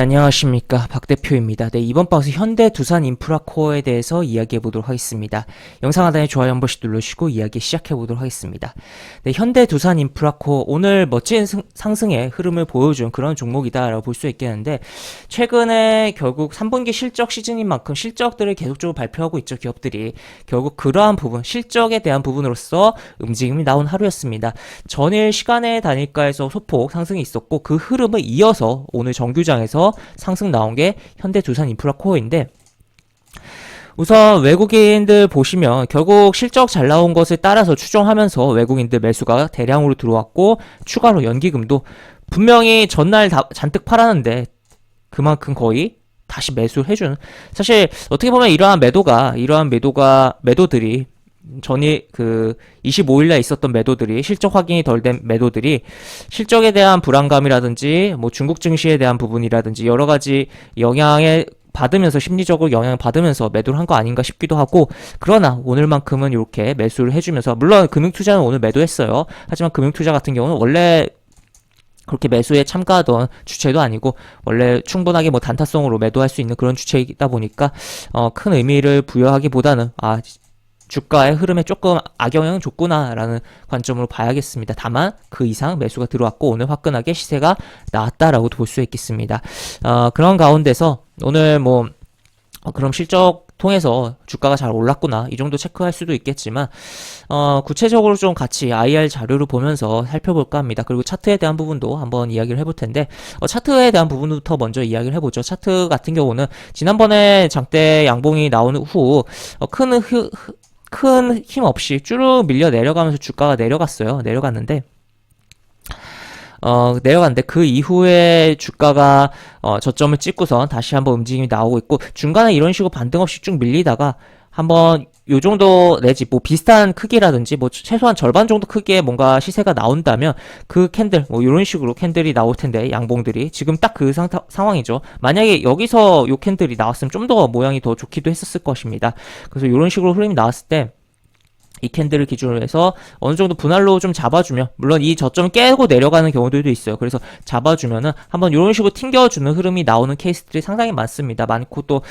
안녕하십니까. 박 대표입니다. 이번 방송 현대 두산 인프라코어에 대해서 이야기해 보도록 하겠습니다. 영상 하단에 좋아요 한 번씩 눌러주시고 이야기 시작해 보도록 하겠습니다. 현대 두산 인프라코어 오늘 멋진 상승의 흐름을 보여준 그런 종목이다라고 볼 수 있겠는데, 최근에 결국 3분기 실적 시즌인 만큼 실적들을 계속적으로 발표하고 있죠. 기업들이 결국 그러한 부분, 실적에 대한 부분으로서 움직임이 나온 하루였습니다. 전일 시간의 단일가에서 소폭 상승이 있었고, 그 흐름을 이어서 오늘 정규장에서 상승 나온 게 현대 두산 인프라코어인데, 우선 외국인들 보시면 결국 실적 잘 나온 것을 따라서 추정하면서 외국인들 매수가 대량으로 들어왔고, 추가로 연기금도 분명히 전날 잔뜩 팔았는데 그만큼 거의 다시 매수를 해주는, 사실 어떻게 보면 이러한 매도들이 전이 25일날 있었던 매도들이, 실적 확인이 덜 된 매도들이 실적에 대한 불안감이라든지 뭐 중국 증시에 대한 부분이라든지 여러 가지 영향에 받으면서, 심리적으로 영향을 받으면서 매도를 한 거 아닌가 싶기도 하고, 그러나 오늘만큼은 이렇게 매수를 해주면서, 물론 금융투자는 오늘 매도했어요. 하지만 금융투자 같은 경우는 원래 그렇게 매수에 참가하던 주체도 아니고 원래 충분하게 뭐 단타성으로 매도할 수 있는 그런 주체이다 보니까 큰 의미를 부여하기보다는 주가의 흐름에 조금 악영향을 줬구나라는 관점으로 봐야겠습니다. 다만 그 이상 매수가 들어왔고 오늘 화끈하게 시세가 나왔다라고도 볼 수 있겠습니다. 그런 가운데서 오늘 그럼 실적 통해서 주가가 잘 올랐구나 이 정도 체크할 수도 있겠지만, 구체적으로 좀 같이 IR 자료를 보면서 살펴볼까 합니다. 그리고 차트에 대한 부분도 한번 이야기를 해볼 텐데, 차트에 대한 부분부터 먼저 이야기를 해보죠. 차트 같은 경우는 지난번에 장대 양봉이 나온 후 큰 힘 없이 쭈르 밀려 내려가면서 주가가 내려갔는데 그 이후에 주가가 저점을 찍고선 다시 한번 움직임이 나오고 있고, 중간에 이런 식으로 반등 없이 쭉 밀리다가 한번 요 정도 내지 비슷한 크기라든지 최소한 절반 정도 크기의 뭔가 시세가 나온다면 그 캔들 요런 식으로 캔들이 나올 텐데, 양봉들이 지금 딱 그 상황이죠. 만약에 여기서 요 캔들이 나왔으면 좀 더 모양이 더 좋기도 했었을 것입니다. 그래서 요런 식으로 흐름이 나왔을 때 이 캔들을 기준으로 해서 어느 정도 분할로 좀 잡아주면, 물론 이 저점을 깨고 내려가는 경우들도 있어요. 그래서 잡아주면은 한번 이런 식으로 튕겨주는 흐름이 나오는 케이스들이 상당히 많고, 또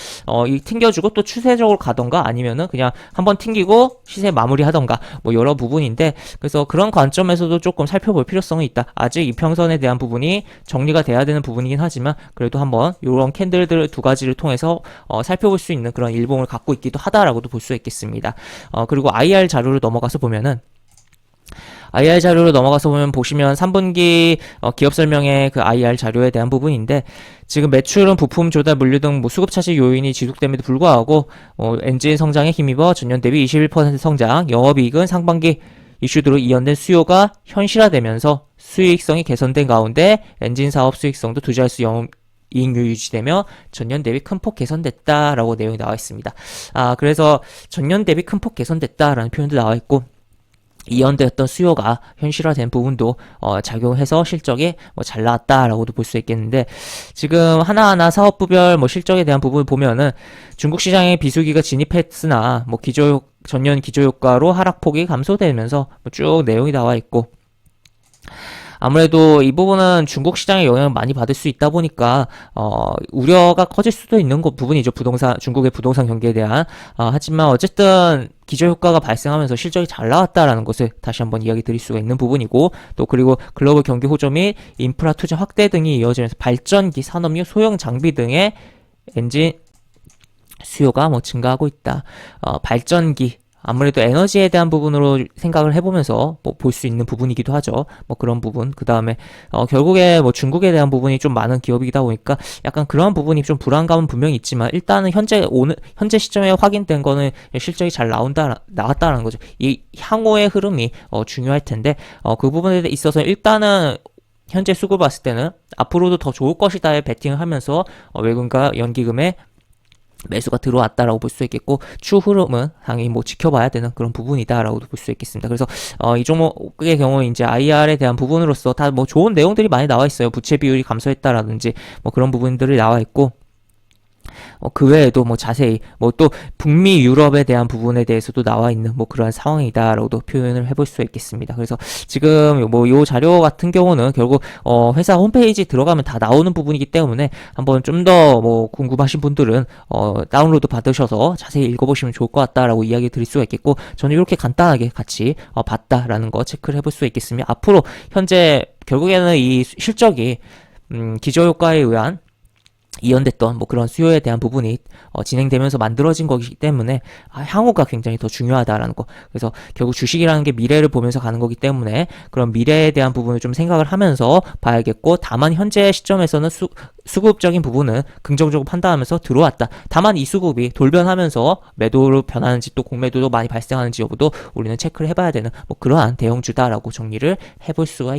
이 튕겨주고 또 추세적으로 가던가 아니면은 그냥 한번 튕기고 시세 마무리하던가 여러 부분인데, 그래서 그런 관점에서도 조금 살펴볼 필요성이 있다. 아직 이평선에 대한 부분이 정리가 돼야 되는 부분이긴 하지만 그래도 한번 이런 캔들들 두 가지를 통해서 살펴볼 수 있는 그런 일봉을 갖고 있기도 하다라고도 볼 수 있겠습니다. 그리고 IR 자료를 넘어가서 보면 보시면 3분기 기업 설명의 그 IR 자료에 대한 부분인데, 지금 매출은 부품 조달 물류 등 수급 차질 요인이 지속됨에도 불구하고 엔진 성장에 힘입어 전년 대비 21% 성장, 영업이익은 상반기 이슈들로 이연된 수요가 현실화되면서 수익성이 개선된 가운데 엔진 사업 수익성도 두 자릿수 이익률 유지되며 전년 대비 큰 폭 개선됐다라고 내용이 나와 있습니다. 그래서 전년 대비 큰 폭 개선됐다라는 표현도 나와 있고, 이연되었던 수요가 현실화된 부분도 작용해서 실적이 잘 나왔다라고도 볼 수 있겠는데, 지금 하나하나 사업부별 실적에 대한 부분을 보면은 중국 시장에 비수기가 진입했으나 전년 기저효과로 하락폭이 감소되면서 쭉 내용이 나와 있고, 아무래도 이 부분은 중국 시장에 영향을 많이 받을 수 있다 보니까 우려가 커질 수도 있는 부분이죠. 중국의 부동산 경기에 대한. 하지만 어쨌든 기저효과가 발생하면서 실적이 잘 나왔다라는 것을 다시 한번 이야기 드릴 수가 있는 부분이고, 또 그리고 글로벌 경기 호조 및 인프라 투자 확대 등이 이어지면서 발전기, 산업용 소형 장비 등의 엔진 수요가 증가하고 있다. 발전기, 아무래도 에너지에 대한 부분으로 생각을 해보면서 볼 수 있는 부분이기도 하죠. 그런 부분. 그 다음에 결국에 중국에 대한 부분이 좀 많은 기업이다 보니까 약간 그런 부분이 좀 불안감은 분명히 있지만, 일단은 현재 시점에 확인된 거는 실적이 잘 나왔다라는 거죠. 이 향후의 흐름이 중요할 텐데, 그 부분에 있어서 일단은 현재 수급을 봤을 때는 앞으로도 더 좋을 것이다에 베팅을 하면서 외국인과 연기금에 매수가 들어왔다라고 볼 수 있겠고, 추후 흐름은 당연히 지켜봐야 되는 그런 부분이다라고도 볼 수 있겠습니다. 그래서 이 종목의 경우 이제 IR에 대한 부분으로서 다 좋은 내용들이 많이 나와 있어요. 부채 비율이 감소했다라든지 그런 부분들이 나와 있고, 그 외에도 뭐 자세히 뭐 또 북미 유럽에 대한 부분에 대해서도 나와 있는 뭐 그런 상황이다라고도 표현을 해볼 수 있겠습니다. 그래서 지금 뭐 요 자료 같은 경우는 결국 회사 홈페이지 들어가면 다 나오는 부분이기 때문에 한번 좀 더 뭐 궁금하신 분들은 다운로드 받으셔서 자세히 읽어보시면 좋을 것 같다라고 이야기 드릴 수가 있겠고, 저는 이렇게 간단하게 같이 봤다라는 거 체크를 해볼 수 있겠으며, 앞으로 현재 결국에는 이 실적이 기저효과에 의한 이연됐던 뭐 그런 수요에 대한 부분이 진행되면서 만들어진 거기 때문에 향후가 굉장히 더 중요하다라는 거. 그래서 결국 주식이라는 게 미래를 보면서 가는 거기 때문에 그런 미래에 대한 부분을 좀 생각을 하면서 봐야겠고, 다만 현재 시점에서는 수급적인 부분은 긍정적으로 판단하면서 들어왔다. 다만 이 수급이 돌변하면서 매도로 변하는지 또 공매도도 많이 발생하는지 여부도 우리는 체크를 해봐야 되는 뭐 그러한 대형주다라고 정리를 해볼 수가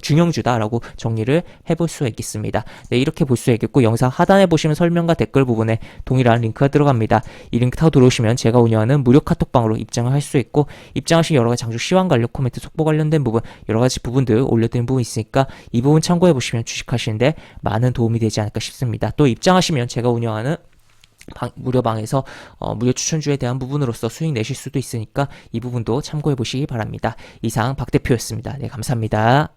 중형주다라고 정리를 해볼 수가 있겠습니다. 네, 이렇게 볼 수 있겠고, 영상 하단에 보시면 설명과 댓글 부분에 동일한 링크가 들어갑니다. 이 링크 타고 들어오시면 제가 운영하는 무료 카톡방으로 입장을 할 수 있고, 입장하신 여러 가지 장주 시황 관련 코멘트, 속보 관련된 부분, 여러 가지 부분들 올려드린 부분 있으니까 이 부분 참고해 보시면 주식하시는데 많은 도움이 되지 않을까 싶습니다. 또 입장하시면 제가 운영하는 무료방에서 무료 추천주에 대한 부분으로서 수익 내실 수도 있으니까 이 부분도 참고해 보시기 바랍니다. 이상 박 대표였습니다. 네, 감사합니다.